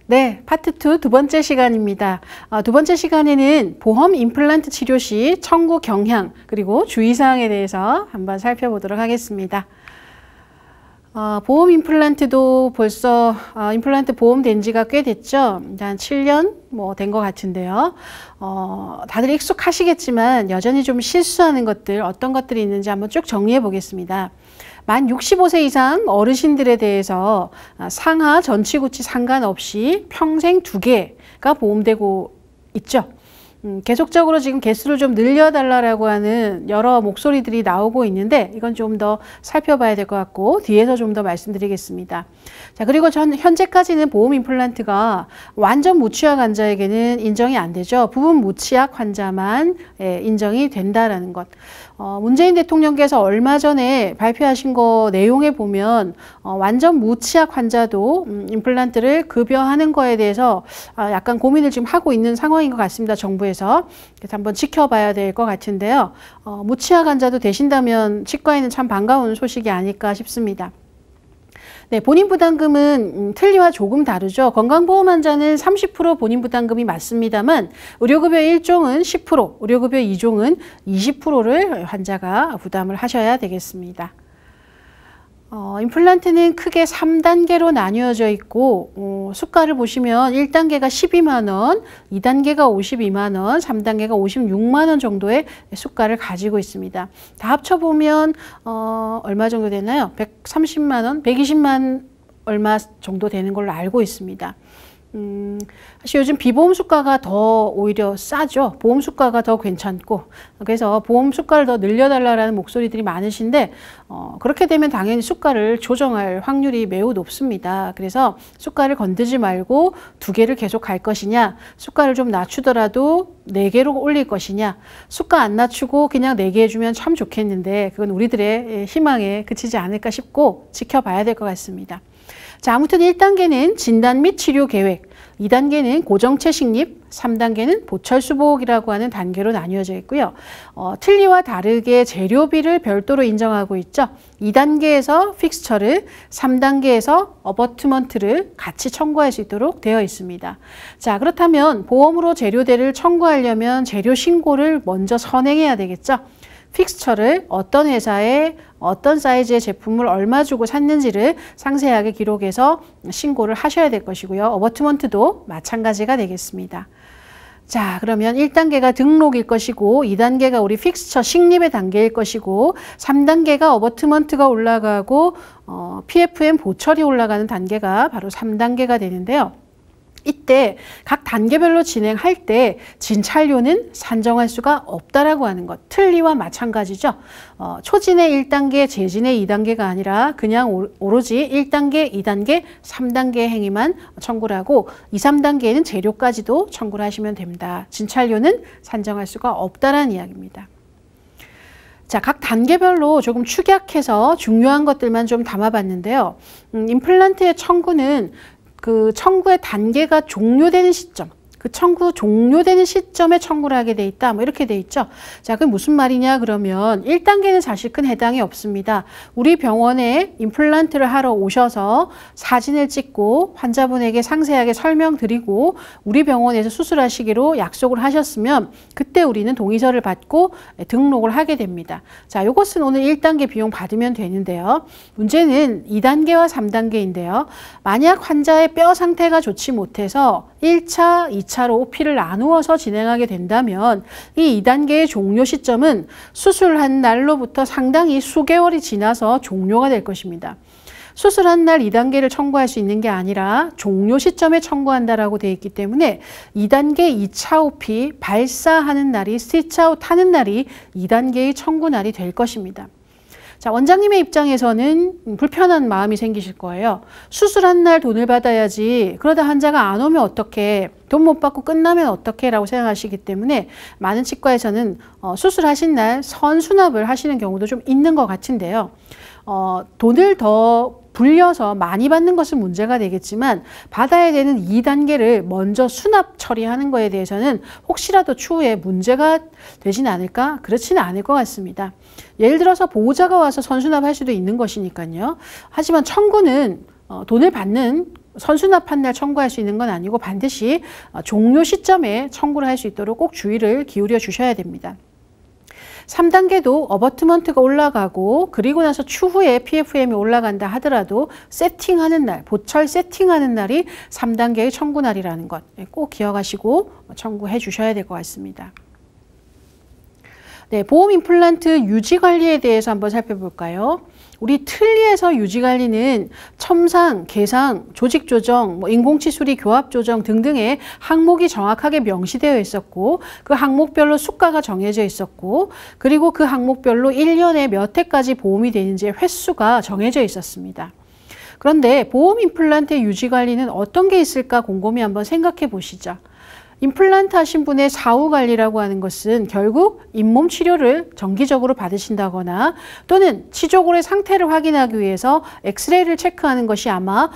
네, 파트 2 두 번째 시간입니다. 두 번째 시간에는 보험 임플란트 치료 시 청구 경향 그리고 주의사항에 대해서 한번 살펴보도록 하겠습니다. 보험 임플란트도 벌써 임플란트 보험된 지가 꽤 됐죠. 한 7년 된 것 같은데요. 다들 익숙하시겠지만 여전히 좀 실수하는 것들, 어떤 것들이 있는지 한번 쭉 정리해 보겠습니다. 만 65세 이상 어르신들에 대해서 상하, 전치구치 상관없이 평생 2개가 보험되고 있죠. 계속적으로 지금 개수를 좀 늘려달라고 하는 여러 목소리들이 나오고 있는데 이건 좀 더 살펴봐야 될 것 같고 뒤에서 좀 더 말씀드리겠습니다. 자, 그리고 현재까지는 보험 임플란트가 완전 무취약 환자에게는 인정이 안 되죠. 부분 무취약 환자만 인정이 된다라는 것. 문재인 대통령께서 얼마 전에 발표하신 거 내용에 보면 완전 무취약 환자도 임플란트를 급여하는 거에 대해서 약간 고민을 지금 하고 있는 상황인 것 같습니다. 정부에서. 그래서 한번 지켜봐야 될 것 같은데요. 무취약 환자도 되신다면 치과에는 참 반가운 소식이 아닐까 싶습니다. 네, 본인 부담금은 틀니와 조금 다르죠. 건강보험 환자는 30% 본인 부담금이 맞습니다만 의료급여 1종은 10%, 의료급여 2종은 20%를 환자가 부담을 하셔야 되겠습니다. 임플란트는 크게 3단계로 나뉘어져 있고 수가를 보시면 1단계가 12만 원, 2단계가 52만 원, 3단계가 56만 원 정도의 수가를 가지고 있습니다. 다 합쳐보면 얼마 정도 되나요? 130만 원, 120만 얼마 정도 되는 걸로 알고 있습니다. 사실 요즘 비보험 수가가 더 오히려 싸죠. 보험 수가가 더 괜찮고 그래서 보험 수가를 더 늘려달라는 목소리들이 많으신데 그렇게 되면 당연히 수가를 조정할 확률이 매우 높습니다. 그래서 수가를 건드지 말고 2개를 계속 갈 것이냐, 수가를 좀 낮추더라도 4개로 올릴 것이냐, 수가 안 낮추고 그냥 4개 해주면 참 좋겠는데 그건 우리들의 희망에 그치지 않을까 싶고 지켜봐야 될 것 같습니다. 자, 아무튼 1단계는 진단 및 치료 계획, 2단계는 고정체 식립, 3단계는 보철수복이라고 하는 단계로 나뉘어져 있고요. 틀니와 다르게 재료비를 별도로 인정하고 있죠. 2단계에서 픽스처를, 3단계에서 어버트먼트를 같이 청구할 수 있도록 되어 있습니다. 자, 그렇다면 보험으로 재료대를 청구하려면 재료 신고를 먼저 선행해야 되겠죠. 픽스처를 어떤 회사에 어떤 사이즈의 제품을 얼마 주고 샀는지를 상세하게 기록해서 신고를 하셔야 될 것이고요. 어버트먼트도 마찬가지가 되겠습니다. 자, 그러면 1단계가 등록일 것이고 2단계가 우리 픽스처 식립의 단계일 것이고 3단계가 어버트먼트가 올라가고 PFM 보철이 올라가는 단계가 바로 3단계가 되는데요. 이때 각 단계별로 진행할 때 진찰료는 산정할 수가 없다라고 하는 것. 틀니와 마찬가지죠. 초진의 1단계, 재진의 2단계가 아니라 그냥 오로지 1단계, 2단계, 3단계 행위만 청구를 하고 2, 3단계에는 재료까지도 청구를 하시면 됩니다. 진찰료는 산정할 수가 없다라는 이야기입니다. 자, 각 단계별로 조금 축약해서 중요한 것들만 좀 담아봤는데요. 임플란트의 청구는 그 청구의 단계가 종료되는 시점, 그 청구 종료되는 시점에 청구를 하게 돼 있다. 이렇게 돼 있죠. 자, 그게 무슨 말이냐 그러면 1단계는 사실 큰 해당이 없습니다. 우리 병원에 임플란트를 하러 오셔서 사진을 찍고 환자분에게 상세하게 설명드리고 우리 병원에서 수술하시기로 약속을 하셨으면 그때 우리는 동의서를 받고 등록을 하게 됩니다. 자, 이것은 오늘 1단계 비용 받으면 되는데요. 문제는 2단계와 3단계인데요. 만약 환자의 뼈 상태가 좋지 못해서 1차, 2차로 OP를 나누어서 진행하게 된다면 이 2단계의 종료 시점은 수술한 날로부터 상당히 수개월이 지나서 종료가 될 것입니다. 수술한 날 2단계를 청구할 수 있는 게 아니라 종료 시점에 청구한다라고 되어 있기 때문에 2단계 2차 OP 발사하는 날이 스티치아웃 하는 날이 2단계의 청구 날이 될 것입니다. 자, 원장님의 입장에서는 불편한 마음이 생기실 거예요. 수술한 날 돈을 받아야지 그러다 환자가 안 오면 어떡해, 돈 못 받고 끝나면 어떡해 라고 생각하시기 때문에 많은 치과에서는 수술하신 날 선수납을 하시는 경우도 좀 있는 것 같은데요. 돈을 더 불려서 많이 받는 것은 문제가 되겠지만 받아야 되는 2단계를 먼저 수납 처리하는 거에 대해서는 혹시라도 추후에 문제가 되진 않을까? 그렇지는 않을 것 같습니다. 예를 들어서 보호자가 와서 선수납할 수도 있는 것이니까요. 하지만 청구는 돈을 받는 선수납한 날 청구할 수 있는 건 아니고 반드시 종료 시점에 청구를 할 수 있도록 꼭 주의를 기울여 주셔야 됩니다. 3단계도 어버트먼트가 올라가고 그리고 나서 추후에 PFM이 올라간다 하더라도 세팅하는 날, 보철 세팅하는 날이 3단계의 청구 날이라는 것 꼭 기억하시고 청구해 주셔야 될 것 같습니다. 네, 보험 임플란트 유지 관리에 대해서 한번 살펴볼까요? 우리 틀니에서 유지 관리는 첨상, 개상, 조직 조정, 인공치 수리, 교합 조정 등등의 항목이 정확하게 명시되어 있었고 그 항목별로 수가가 정해져 있었고 그리고 그 항목별로 1년에 몇 회까지 보험이 되는지 횟수가 정해져 있었습니다. 그런데 보험 임플란트의 유지 관리는 어떤 게 있을까 곰곰이 한번 생각해 보시죠. 임플란트 하신 분의 사후 관리라고 하는 것은 결국 잇몸 치료를 정기적으로 받으신다거나 또는 치조골의 상태를 확인하기 위해서 엑스레이를 체크하는 것이 아마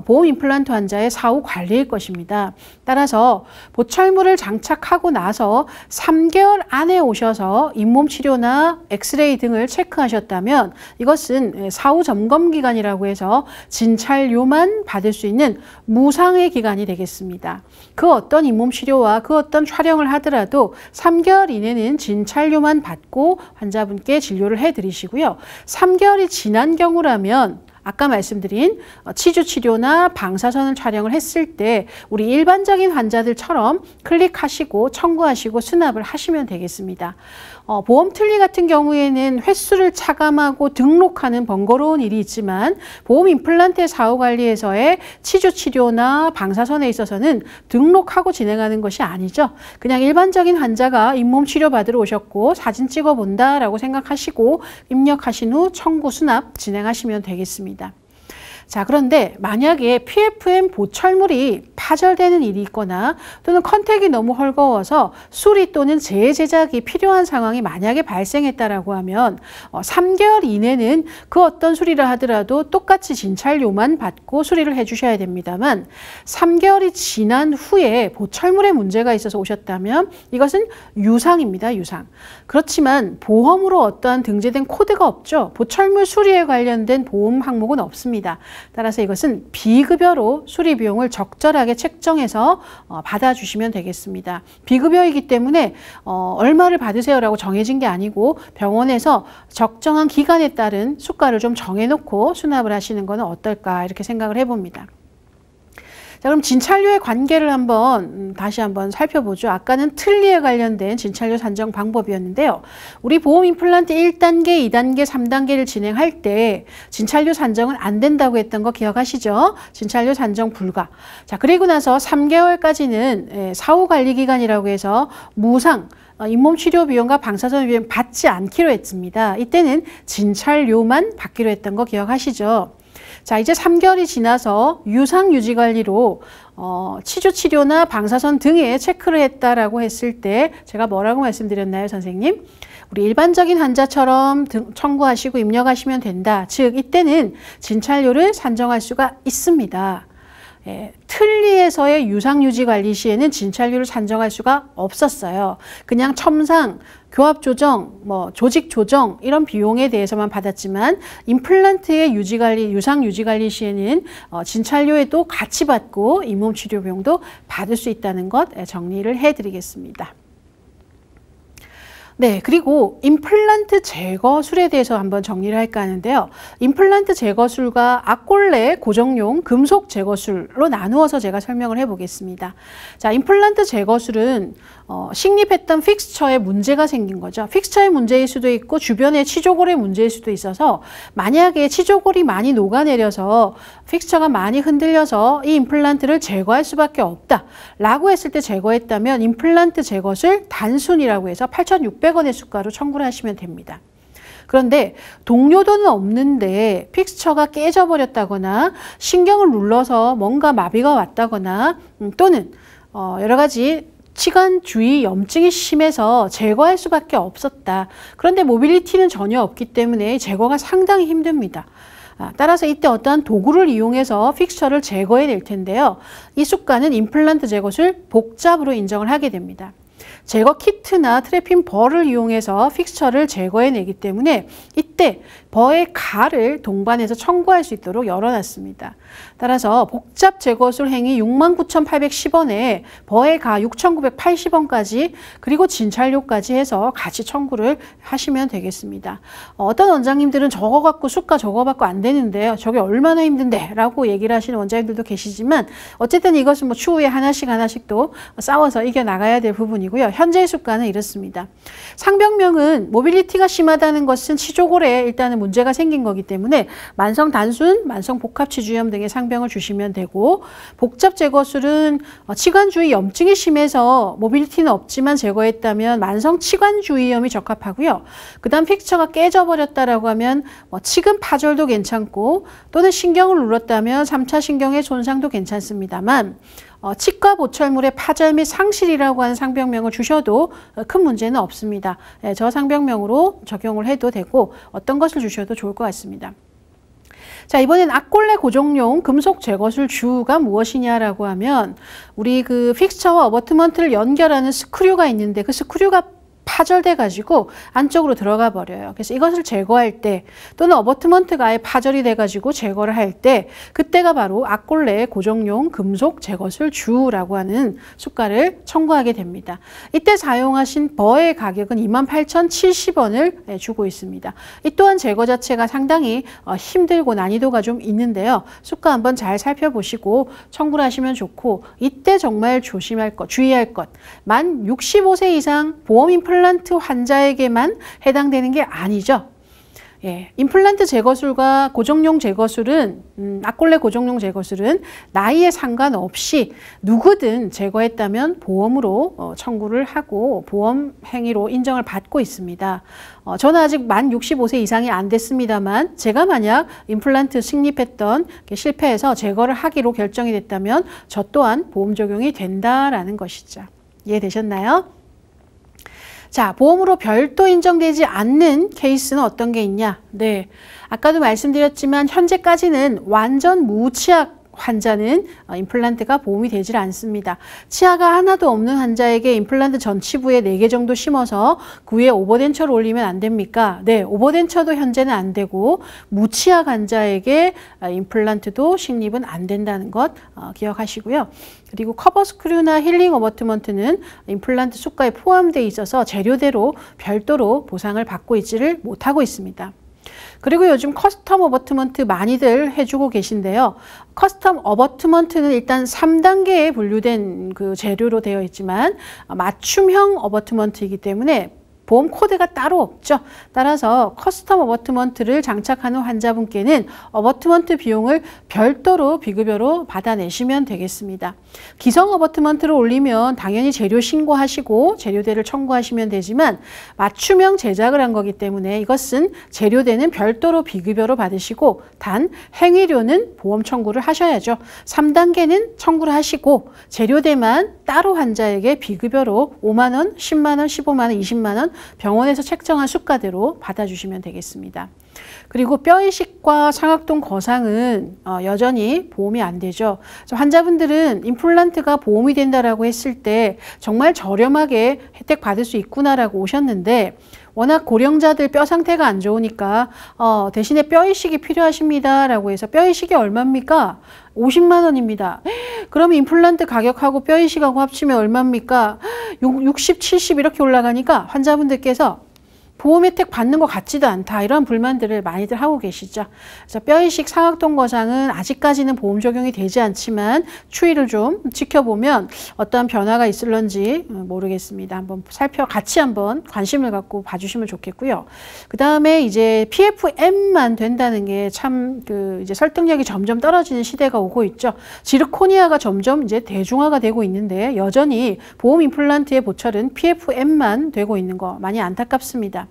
보험 임플란트 환자의 사후 관리일 것입니다. 따라서 보철물을 장착하고 나서 3개월 안에 오셔서 잇몸 치료나 엑스레이 등을 체크하셨다면 이것은 사후 점검 기간이라고 해서 진찰료만 받을 수 있는 무상의 기간이 되겠습니다. 그 어떤 잇몸 치료와 그 어떤 촬영을 하더라도 3개월 이내는 진찰료만 받고 환자분께 진료를 해드리시고요. 3개월이 지난 경우라면 아까 말씀드린 치주 치료나 방사선을 촬영을 했을 때 우리 일반적인 환자들처럼 클릭하시고 청구하시고 수납을 하시면 되겠습니다. 보험 틀니 같은 경우에는 횟수를 차감하고 등록하는 번거로운 일이 있지만 보험 임플란트 사후 관리에서의 치주 치료나 방사선에 있어서는 등록하고 진행하는 것이 아니죠. 그냥 일반적인 환자가 잇몸 치료 받으러 오셨고 사진 찍어 본다라고 생각하시고 입력하신 후 청구 수납 진행하시면 되겠습니다. 자, 그런데 만약에 PFM 보철물이 파절되는 일이 있거나 또는 컨택이 너무 헐거워서 수리 또는 재제작이 필요한 상황이 만약에 발생했다라고 하면 3개월 이내는 그 어떤 수리를 하더라도 똑같이 진찰료만 받고 수리를 해주셔야 됩니다만 3개월이 지난 후에 보철물에 문제가 있어서 오셨다면 이것은 유상입니다. 유상. 그렇지만 보험으로 어떠한 등재된 코드가 없죠. 보철물 수리에 관련된 보험 항목은 없습니다. 따라서 이것은 비급여로 수리 비용을 적절하게 책정해서 받아주시면 되겠습니다. 비급여이기 때문에 얼마를 받으세요라고 정해진 게 아니고 병원에서 적정한 기간에 따른 수가를 좀 정해놓고 수납을 하시는 것은 어떨까 이렇게 생각을 해봅니다. 자, 그럼 진찰료의 관계를 다시 한번 살펴보죠. 아까는 틀니에 관련된 진찰료 산정 방법이었는데요. 우리 보험 임플란트 1단계, 2단계, 3단계를 진행할 때 진찰료 산정은 안 된다고 했던 거 기억하시죠? 진찰료 산정 불가. 자, 그리고 나서 3개월까지는 사후 관리 기간이라고 해서 무상 잇몸 치료 비용과 방사선 비용 받지 않기로 했습니다. 이때는 진찰료만 받기로 했던 거 기억하시죠? 자, 이제 3개월이 지나서 유상 유지 관리로 치주 치료나 방사선 등에 체크를 했다라고 했을 때 제가 뭐라고 말씀드렸나요, 선생님? 우리 일반적인 환자처럼 청구하시고 입력하시면 된다. 즉, 이때는 진찰료를 산정할 수가 있습니다. 틀니에서의 유상 유지 관리 시에는 진찰료를 산정할 수가 없었어요. 그냥 첨상, 교합 조정, 조직 조정 이런 비용에 대해서만 받았지만 임플란트의 유지 관리, 유상 유지 관리 시에는 진찰료에도 같이 받고 잇몸 치료 비용도 받을 수 있다는 것 정리를 해드리겠습니다. 네, 그리고 임플란트 제거술에 대해서 한번 정리를 할까 하는데요. 임플란트 제거술과 악골레 고정용 금속 제거술로 나누어서 제가 설명을 해보겠습니다. 자, 임플란트 제거술은 식립했던 픽스처에 문제가 생긴 거죠. 픽스처의 문제일 수도 있고 주변의 치조골의 문제일 수도 있어서 만약에 치조골이 많이 녹아내려서 픽스처가 많이 흔들려서 이 임플란트를 제거할 수밖에 없다 라고 했을 때 제거했다면 임플란트 제거술 단순이라고 해서 8,600원의 수가로 청구를 하시면 됩니다. 그런데 동료도는 없는데 픽스처가 깨져버렸다거나 신경을 눌러서 뭔가 마비가 왔다거나 또는 여러 가지 치관 주위 염증이 심해서 제거할 수밖에 없었다. 그런데 모빌리티는 전혀 없기 때문에 제거가 상당히 힘듭니다. 따라서 이때 어떠한 도구를 이용해서 픽스처를 제거해낼 텐데요. 이 수가는 임플란트 제거술 복잡으로 인정을 하게 됩니다. 제거 키트나 트래핀 벌을 이용해서 픽스처를 제거해내기 때문에 이때 버의 가를 동반해서 청구할 수 있도록 열어놨습니다. 따라서 복잡 제거술 행위 69,810원에 버의 가 6,980원까지 그리고 진찰료까지 해서 같이 청구를 하시면 되겠습니다. 어떤 원장님들은 저거 갖고 수가 저거 받고 안 되는데요. 저게 얼마나 힘든데 라고 얘기를 하시는 원장님들도 계시지만 어쨌든 이것은 뭐 추후에 하나씩 또 싸워서 이겨나가야 될 부분이고요. 현재의 수가는 이렇습니다. 상병명은 모빌리티가 심하다는 것은 치조골에 일단은 문제가 생긴 거기 때문에 만성 단순, 만성 복합치주염 등의 상병을 주시면 되고 복잡 제거술은 치관주의 염증이 심해서 모빌리티는 없지만 제거했다면 만성 치관주의염이 적합하고요. 그 다음 픽처가 깨져버렸다라고 하면 치근 파절도 괜찮고 또는 신경을 눌렀다면 3차 신경의 손상도 괜찮습니다만 치과 보철물의 파절 및 상실이라고 하는 상병명을 주셔도 큰 문제는 없습니다. 저 상병명으로 적용을 해도 되고 어떤 것을 주셔도 좋을 것 같습니다. 자, 이번엔 악골레 고정용 금속 제거술 주가 무엇이냐라고 하면 우리 그 픽스처와 어버트먼트를 연결하는 스크류가 있는데 그 스크류가 파절돼 가지고 안쪽으로 들어가 버려요. 그래서 이것을 제거할 때 또는 어버트먼트가 아예 파절이 돼 가지고 제거를 할 때 그때가 바로 악골레 고정용 금속 제거술 주라고 하는 수가를 청구하게 됩니다. 이때 사용하신 버의 가격은 28,070원을 주고 있습니다. 이 또한 제거 자체가 상당히 힘들고 난이도가 좀 있는데요. 수가 한번 잘 살펴보시고 청구를 하시면 좋고 이때 정말 조심할 것, 주의할 것. 만 65세 이상 보험 임플란트 환자에게만 해당되는 게 아니죠. 예, 임플란트 제거술과 고정용 제거술은 악골레 고정용 제거술은 나이에 상관없이 누구든 제거했다면 보험으로 청구를 하고 보험 행위로 인정을 받고 있습니다. 저는 아직 만 65세 이상이 안 됐습니다만 제가 만약 임플란트 식립했던 실패해서 제거를 하기로 결정이 됐다면 저 또한 보험 적용이 된다라는 것이죠. 이해되셨나요? 자, 보험으로 별도 인정되지 않는 케이스는 어떤 게 있냐? 네, 아까도 말씀드렸지만 현재까지는 완전 무치약 환자는 임플란트가 보험이 되질 않습니다. 치아가 하나도 없는 환자에게 임플란트 전치부에 4개 정도 심어서 그 위에 오버덴처를 올리면 안 됩니까? 네, 오버덴처도 현재는 안 되고 무치약 환자에게 임플란트도 식립은 안 된다는 것 기억하시고요. 그리고 커버 스크류나 힐링 어버트먼트는 임플란트 수가에 포함되어 있어서 재료대로 별도로 보상을 받고 있지를 못하고 있습니다. 그리고 요즘 커스텀 어버트먼트 많이들 해주고 계신데요. 커스텀 어버트먼트는 일단 3단계에 분류된 그 재료로 되어 있지만 맞춤형 어버트먼트이기 때문에 보험 코드가 따로 없죠. 따라서 커스텀 어버트먼트를 장착하는 환자분께는 어버트먼트 비용을 별도로 비급여로 받아내시면 되겠습니다. 기성 어버트먼트를 올리면 당연히 재료 신고하시고 재료대를 청구하시면 되지만 맞춤형 제작을 한 거기 때문에 이것은 재료대는 별도로 비급여로 받으시고 단 행위료는 보험 청구를 하셔야죠. 3단계는 청구를 하시고 재료대만 따로 환자에게 비급여로 5만 원, 10만 원, 15만 원, 20만 원 병원에서 책정한 수가대로 받아주시면 되겠습니다. 그리고 뼈이식과 상악동 거상은 여전히 보험이 안 되죠. 환자분들은 임플란트가 보험이 된다라고 했을 때 정말 저렴하게 혜택 받을 수 있구나라고 오셨는데 워낙 고령자들 뼈 상태가 안 좋으니까 대신에 뼈이식이 필요하십니다라고 해서 뼈이식이 얼마입니까? 50만 원입니다. 그러면 임플란트 가격하고 뼈이식하고 합치면 얼마입니까? 60, 70 이렇게 올라가니까 환자분들께서 보험 혜택 받는 것 같지도 않다. 이런 불만들을 많이들 하고 계시죠. 그래서 뼈이식 상악동 거상은 아직까지는 보험 적용이 되지 않지만 추이를 좀 지켜보면 어떠한 변화가 있을런지 모르겠습니다. 같이 한번 관심을 갖고 봐주시면 좋겠고요. 그 다음에 이제 PFM만 된다는 게 참 이제 설득력이 점점 떨어지는 시대가 오고 있죠. 지르코니아가 점점 이제 대중화가 되고 있는데 여전히 보험 임플란트의 보철은 PFM만 되고 있는 거 많이 안타깝습니다.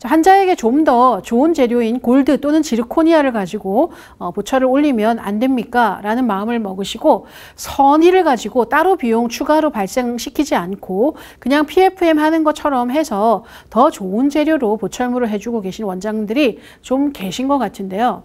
환자에게 좀 더 좋은 재료인 골드 또는 지르코니아를 가지고 보철을 올리면 안 됩니까? 라는 마음을 먹으시고 선의를 가지고 따로 비용 추가로 발생시키지 않고 그냥 PFM 하는 것처럼 해서 더 좋은 재료로 보철물을 해주고 계신 원장들이 좀 계신 것 같은데요.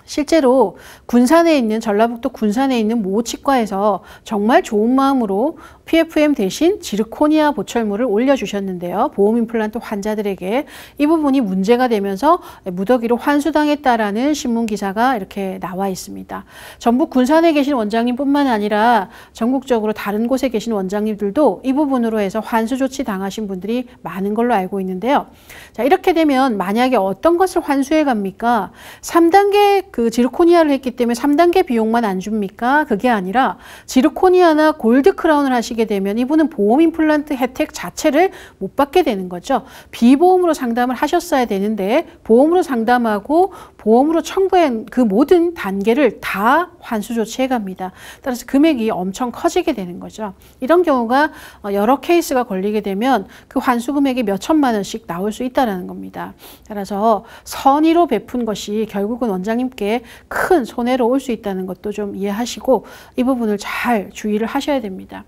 실제로 군산에 있는 전라북도 군산에 있는 모 치과에서 정말 좋은 마음으로 PFM 대신 지르코니아 보철물을 올려주셨는데요. 보험 임플란트 환자들에게 이 부분이 문제가 되면서 무더기로 환수당했다라는 신문 기사가 이렇게 나와 있습니다. 전북 군산에 계신 원장님뿐만 아니라 전국적으로 다른 곳에 계신 원장님들도 이 부분으로 해서 환수 조치 당하신 분들이 많은 걸로 알고 있는데요. 자, 이렇게 되면 만약에 어떤 것을 환수해 갑니까? 3단계 그 지르코니아를 했기 때문에 3단계 비용만 안 줍니까? 그게 아니라 지르코니아나 골드 크라운을 하시게 되면 이분은 보험 임플란트 혜택 자체를 못 받게 되는 거죠. 비보험으로 상담을 하셨어야 되는데 보험으로 상담하고 보험으로 청구한 그 모든 단계를 다 환수 조치해 갑니다. 따라서 금액이 엄청 커지게 되는 거죠. 이런 경우가 여러 케이스가 걸리게 되면 그 환수 금액이 몇 천만 원씩 나올 수 있다는 겁니다. 따라서 선의로 베푼 것이 결국은 원장님께 큰 손해로 올 수 있다는 것도 좀 이해하시고 이 부분을 잘 주의를 하셔야 됩니다.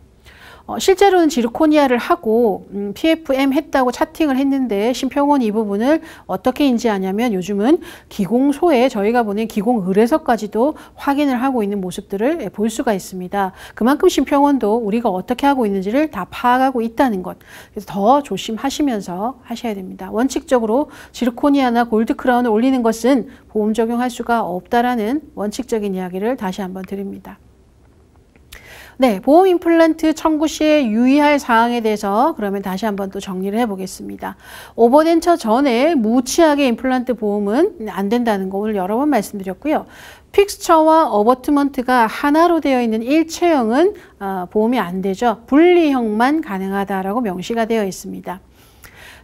실제로는 지르코니아를 하고 PFM 했다고 차팅을 했는데 심평원이 이 부분을 어떻게 인지하냐면 요즘은 기공소에 저희가 보낸 기공의뢰서까지도 확인을 하고 있는 모습들을 볼 수가 있습니다. 그만큼 심평원도 우리가 어떻게 하고 있는지를 다 파악하고 있다는 것. 그래서 더 조심하시면서 하셔야 됩니다. 원칙적으로 지르코니아나 골드 크라운을 올리는 것은 보험 적용할 수가 없다라는 원칙적인 이야기를 다시 한번 드립니다. 네, 보험 임플란트 청구 시에 유의할 사항에 대해서 그러면 다시 한번 또 정리를 해보겠습니다. 오버덴처 전에 무치하게 임플란트 보험은 안 된다는 거 오늘 여러 번 말씀드렸고요. 픽스처와 어버트먼트가 하나로 되어 있는 일체형은 보험이 안 되죠. 분리형만 가능하다라고 명시가 되어 있습니다.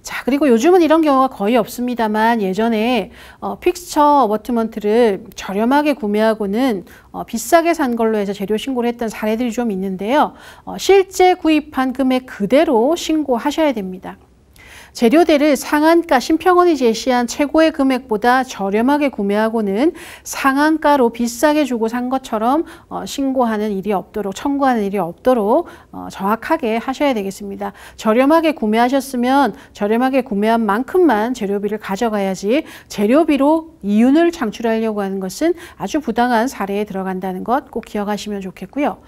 자, 그리고 요즘은 이런 경우가 거의 없습니다만 예전에 픽스처 어버트먼트를 저렴하게 구매하고는 비싸게 산 걸로 해서 재료 신고를 했던 사례들이 좀 있는데요. 실제 구입한 금액 그대로 신고하셔야 됩니다. 재료대를 상한가, 심평원이 제시한 최고의 금액보다 저렴하게 구매하고는 상한가로 비싸게 주고 산 것처럼 신고하는 일이 없도록, 청구하는 일이 없도록 정확하게 하셔야 되겠습니다. 저렴하게 구매하셨으면 저렴하게 구매한 만큼만 재료비를 가져가야지 재료비로 이윤을 창출하려고 하는 것은 아주 부당한 사례에 들어간다는 것 꼭 기억하시면 좋겠고요.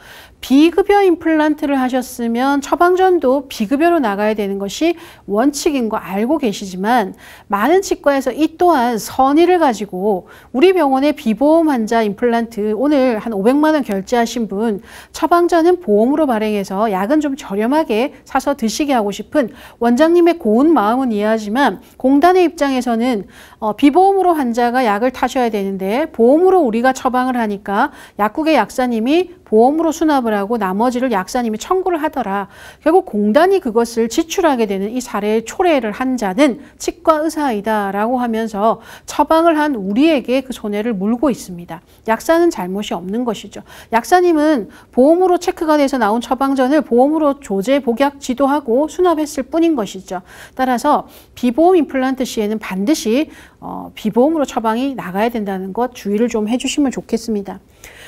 비급여 임플란트를 하셨으면 처방전도 비급여로 나가야 되는 것이 원칙인 거 알고 계시지만 많은 치과에서 이 또한 선의를 가지고 우리 병원의 비보험 환자 임플란트 오늘 한 500만 원 결제하신 분 처방전은 보험으로 발행해서 약은 좀 저렴하게 사서 드시게 하고 싶은 원장님의 고운 마음은 이해하지만 공단의 입장에서는 비보험으로 환자가 약을 타셔야 되는데 보험으로 우리가 처방을 하니까 약국의 약사님이 보험으로 수납을 하고 나머지를 약사님이 청구를 하더라. 결국 공단이 그것을 지출하게 되는 이 사례의 초래를 한 자는 치과 의사이다라고 하면서 처방을 한 우리에게 그 손해를 물고 있습니다. 약사는 잘못이 없는 것이죠. 약사님은 보험으로 체크가 돼서 나온 처방전을 보험으로 조제, 복약, 지도하고 수납했을 뿐인 것이죠. 따라서 비보험 임플란트 시에는 반드시 비보험으로 처방이 나가야 된다는 것 주의를 좀 해주시면 좋겠습니다.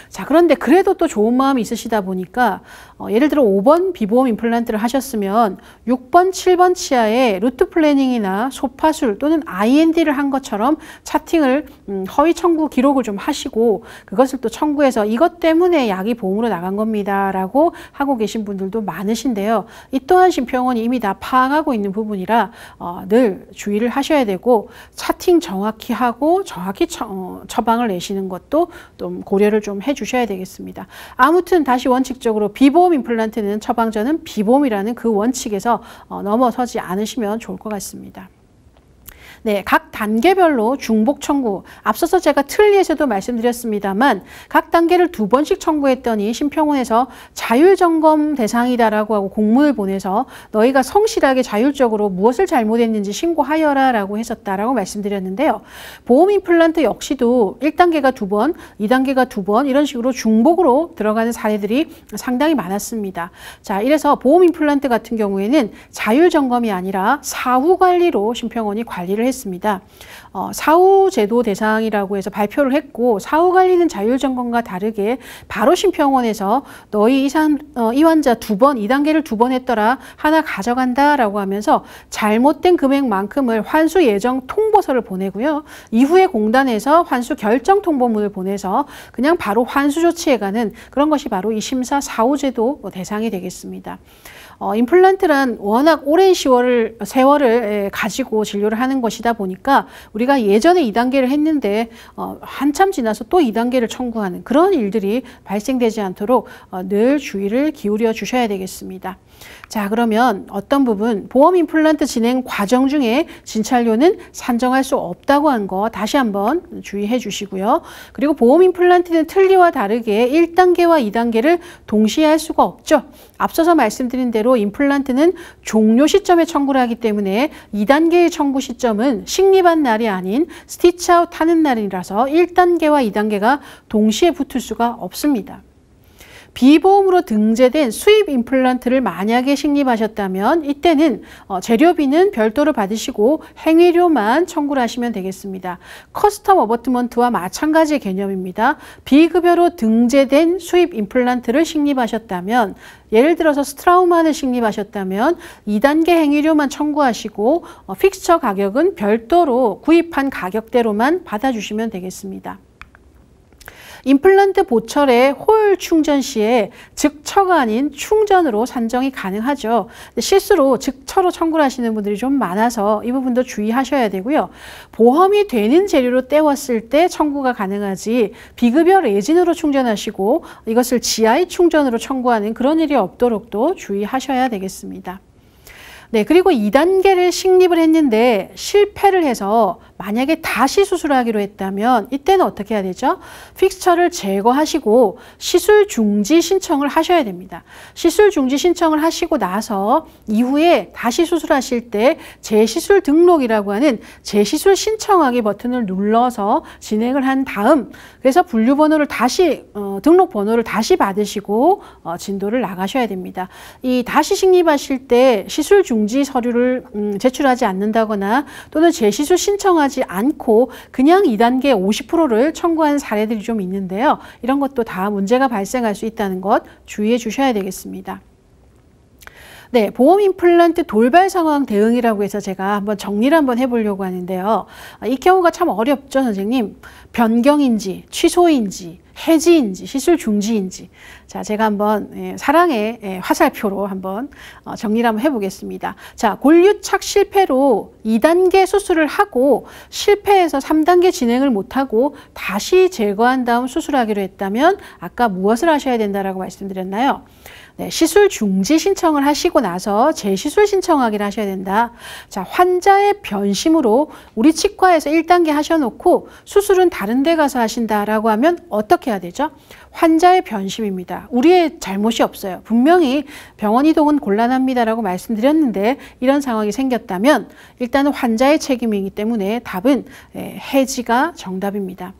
자, 그런데 그래도 또 좋은 마음이 있으시다 보니까 예를 들어 5번 비보험 임플란트를 하셨으면 6번, 7번 치아에 루트 플래닝이나 소파술 또는 IND를 한 것처럼 차팅을 허위 청구 기록을 좀 하시고 그것을 또 청구해서 이것 때문에 약이 보험으로 나간 겁니다 라고 하고 계신 분들도 많으신데요. 이 또한 심평원이 이미 다 파악하고 있는 부분이라 늘 주의를 하셔야 되고 차팅 정확히 하고 정확히 처방을 내시는 것도 좀 고려를 좀 해주셔야 되겠습니다. 아무튼 다시 원칙적으로 비보험 임플란트는 처방전은 비보험이라는 그 원칙에서 넘어서지 않으시면 좋을 것 같습니다. 네, 각 단계별로 중복 청구. 앞서서 제가 틀리에서도 말씀드렸습니다만 각 단계를 2번씩 청구했더니 심평원에서 자율점검 대상이다라고 하고 공문을 보내서 너희가 성실하게 자율적으로 무엇을 잘못했는지 신고하여라 라고 했었다라고 말씀드렸는데요. 보험 임플란트 역시도 1단계가 2번, 2단계가 2번 이런 식으로 중복으로 들어가는 사례들이 상당히 많았습니다. 자, 이래서 보험 임플란트 같은 경우에는 자율점검이 아니라 사후관리로 심평원이 관리를 했습니다. 사후제도 대상이라고 해서 발표를 했고 사후관리는 자율점검과 다르게 바로 심평원에서 너희 이 환자 2번, 2단계를 2번 했더라. 하나 가져간다 라고 하면서 잘못된 금액만큼을 환수 예정 통보서를 보내고요. 이후에 공단에서 환수 결정 통보문을 보내서 그냥 바로 환수 조치에 가는 그런 것이 바로 이 심사 사후제도 대상이 되겠습니다. 임플란트란 워낙 오랜 세월을 가지고 진료를 하는 것이다 보니까 우리가 예전에 2단계를 했는데 한참 지나서 또 2단계를 청구하는 그런 일들이 발생되지 않도록 늘 주의를 기울여 주셔야 되겠습니다. 자, 그러면 어떤 부분 보험 임플란트 진행 과정 중에 진찰료는 산정할 수 없다고 한 거 다시 한번 주의해 주시고요. 그리고 보험 임플란트는 틀니와 다르게 1단계와 2단계를 동시에 할 수가 없죠. 앞서서 말씀드린 대로 임플란트는 종료 시점에 청구를 하기 때문에 2단계의 청구 시점은 식립한 날이 아닌 스티치아웃 하는 날이라서 1단계와 2단계가 동시에 붙을 수가 없습니다. 비보험으로 등재된 수입 임플란트를 만약에 식립하셨다면 이때는 재료비는 별도로 받으시고 행위료만 청구를 하시면 되겠습니다. 커스텀 어버트먼트와 마찬가지의 개념입니다. 비급여로 등재된 수입 임플란트를 식립하셨다면 예를 들어서 스트라우만을 식립하셨다면 2단계 행위료만 청구하시고 픽스처 가격은 별도로 구입한 가격대로만 받아주시면 되겠습니다. 임플란트 보철의 홀 충전 시에 즉처가 아닌 충전으로 산정이 가능하죠. 실수로 즉처로 청구를 하시는 분들이 좀 많아서 이 부분도 주의하셔야 되고요. 보험이 되는 재료로 때웠을 때 청구가 가능하지 비급여 레진으로 충전하시고 이것을 GI 충전으로 청구하는 그런 일이 없도록도 주의하셔야 되겠습니다. 네, 그리고 2단계를 식립을 했는데 실패를 해서 만약에 다시 수술하기로 했다면 이때는 어떻게 해야 되죠? 픽스처를 제거하시고 시술 중지 신청을 하셔야 됩니다. 시술 중지 신청을 하시고 나서 이후에 다시 수술하실 때 재시술 등록이라고 하는 재시술 신청하기 버튼을 눌러서 진행을 한 다음 그래서 분류번호를 다시 등록 번호를 다시 받으시고 진도를 나가셔야 됩니다. 이 다시 식립하실 때 시술 중지 서류를 제출하지 않는다거나 또는 재시술 신청하지 않고 그냥 2단계 50%를 청구한 사례들이 좀 있는데요. 이런 것도 다 문제가 발생할 수 있다는 것 주의해 주셔야 되겠습니다. 네, 보험 임플란트 돌발 상황 대응이라고 해서 제가 한번 정리를 한번 해보려고 하는데요. 이 경우가 참 어렵죠, 선생님. 변경인지, 취소인지, 해지인지, 시술 중지인지. 자, 제가 한번 사랑의 화살표로 한번 정리를 한번 해보겠습니다. 자, 골유착 실패로 2단계 수술을 하고 실패해서 3단계 진행을 못하고 다시 제거한 다음 수술하기로 했다면 아까 무엇을 하셔야 된다라고 말씀드렸나요? 네, 시술 중지 신청을 하시고 나서 재시술 신청하기를 하셔야 된다. 자, 환자의 변심으로 우리 치과에서 1단계 하셔놓고 수술은 다른 데 가서 하신다라고 하면 어떻게 해야 되죠? 환자의 변심입니다. 우리의 잘못이 없어요. 분명히 병원 이동은 곤란합니다라고 말씀드렸는데 이런 상황이 생겼다면 일단은 환자의 책임이기 때문에 답은 해지가 정답입니다.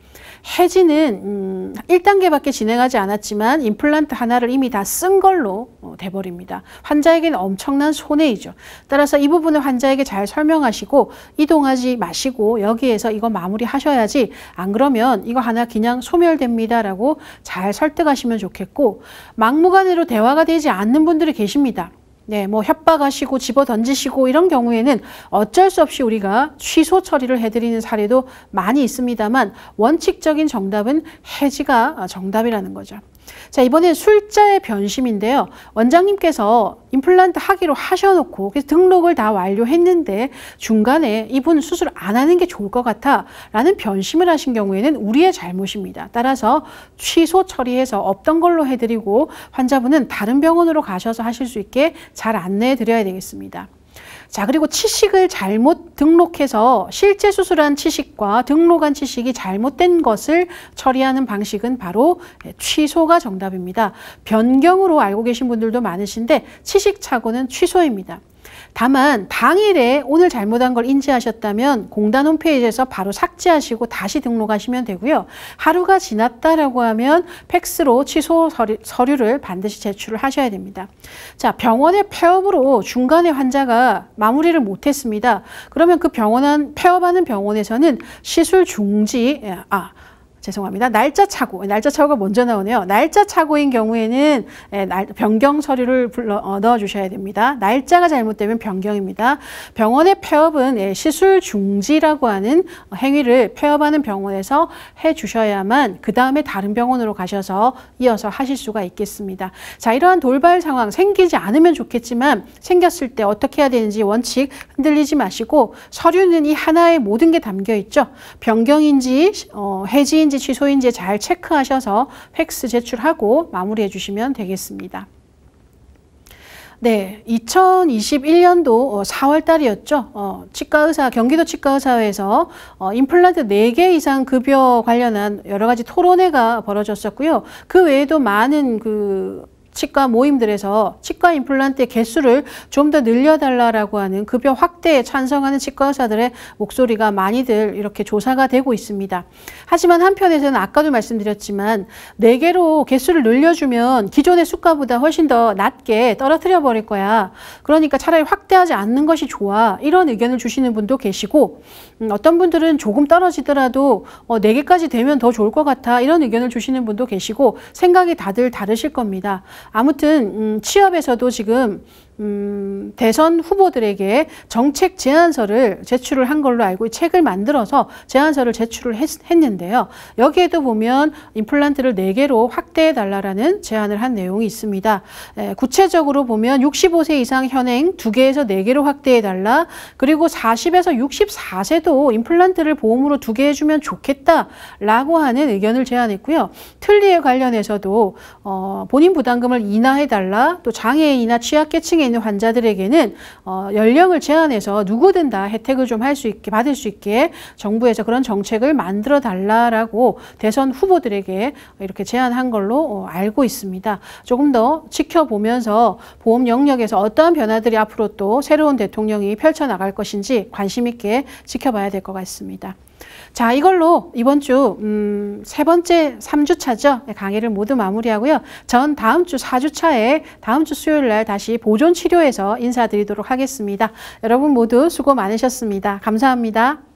해지는 1단계밖에 진행하지 않았지만 임플란트 하나를 이미 다 쓴 걸로 돼버립니다. 환자에게는 엄청난 손해이죠. 따라서 이 부분을 환자에게 잘 설명하시고 이동하지 마시고 여기에서 이거 마무리하셔야지 안 그러면 이거 하나 그냥 소멸됩니다라고 잘 설득하시면 좋겠고 막무가내로 대화가 되지 않는 분들이 계십니다. 네, 뭐 협박하시고 집어 던지시고 이런 경우에는 어쩔 수 없이 우리가 취소 처리를 해드리는 사례도 많이 있습니다만 원칙적인 정답은 해지가 정답이라는 거죠. 자, 이번엔 술자의 변심인데요. 원장님께서 임플란트 하기로 하셔놓고 그래서 등록을 다 완료했는데 중간에 이분 수술 안 하는 게 좋을 것 같아 라는 변심을 하신 경우에는 우리의 잘못입니다. 따라서 취소 처리해서 없던 걸로 해드리고 환자분은 다른 병원으로 가셔서 하실 수 있게 잘 안내해 드려야 되겠습니다. 자, 그리고 치식을 잘못 등록해서 실제 수술한 치식과 등록한 치식이 잘못된 것을 처리하는 방식은 바로 취소가 정답입니다. 변경으로 알고 계신 분들도 많으신데 치식 착오는 취소입니다. 다만 당일에 오늘 잘못한 걸 인지하셨다면 공단 홈페이지에서 바로 삭제하시고 다시 등록하시면 되고요. 하루가 지났다라고 하면 팩스로 취소 서류를 반드시 제출을 하셔야 됩니다. 자, 병원의 폐업으로 중간에 환자가 마무리를 못했습니다. 그러면 그 폐업하는 병원에서는 시술 중지, 죄송합니다. 날짜 착오가 먼저 나오네요. 날짜 착오인 경우에는 변경 서류를 넣어주셔야 됩니다. 날짜가 잘못되면 변경입니다. 병원의 폐업은 시술 중지라고 하는 행위를 폐업하는 병원에서 해주셔야만 그 다음에 다른 병원으로 가셔서 이어서 하실 수가 있겠습니다. 자, 이러한 돌발 상황 생기지 않으면 좋겠지만 생겼을 때 어떻게 해야 되는지 원칙 흔들리지 마시고 서류는 이 하나에 모든 게 담겨 있죠. 변경인지 해지인지 취소인지 잘 체크하셔서 팩스 제출하고 마무리해 주시면 되겠습니다. 네, 2021년도 4월 달이었죠. 경기도 치과의사회에서 임플란트 4개 이상 급여 관련한 여러 가지 토론회가 벌어졌었고요. 그 외에도 많은 치과 모임들에서 치과 임플란트의 개수를 좀 더 늘려달라고 하는 급여 확대에 찬성하는 치과 의사들의 목소리가 많이들 이렇게 조사가 되고 있습니다. 하지만 한편에서는 아까도 말씀드렸지만 4개로 개수를 늘려주면 기존의 수가보다 훨씬 더 낮게 떨어뜨려 버릴 거야. 그러니까 차라리 확대하지 않는 것이 좋아. 이런 의견을 주시는 분도 계시고 어떤 분들은 조금 떨어지더라도 4개까지 되면 더 좋을 것 같아. 이런 의견을 주시는 분도 계시고 생각이 다들 다르실 겁니다. 아무튼 취업에서도 지금 대선 후보들에게 정책 제안서를 제출을 한 걸로 알고 책을 만들어서 제안서를 제출을 했는데요. 여기에도 보면 임플란트를 4개로 확대해달라는 제안을 한 내용이 있습니다. 구체적으로 보면 65세 이상 현행 2개에서 4개로 확대해달라. 그리고 40에서 64세도 임플란트를 보험으로 2개 해주면 좋겠다라고 하는 의견을 제안했고요. 틀니에 관련해서도 본인 부담금을 인하해달라. 또 장애인이나 취약계층에 있는 환자들에게는 연령을 제한해서 누구든 다 혜택을 좀 할 수 있게 받을 수 있게 정부에서 그런 정책을 만들어 달라라고 대선 후보들에게 이렇게 제안한 걸로 알고 있습니다. 조금 더 지켜보면서 보험 영역에서 어떠한 변화들이 앞으로 또 새로운 대통령이 펼쳐나갈 것인지 관심 있게 지켜봐야 될 것 같습니다. 자, 이걸로 이번 주 3주차죠. 강의를 모두 마무리하고요. 전 다음 주 4주차에 다음 주 수요일 날 다시 보존 치료에서 인사드리도록 하겠습니다. 여러분 모두 수고 많으셨습니다. 감사합니다.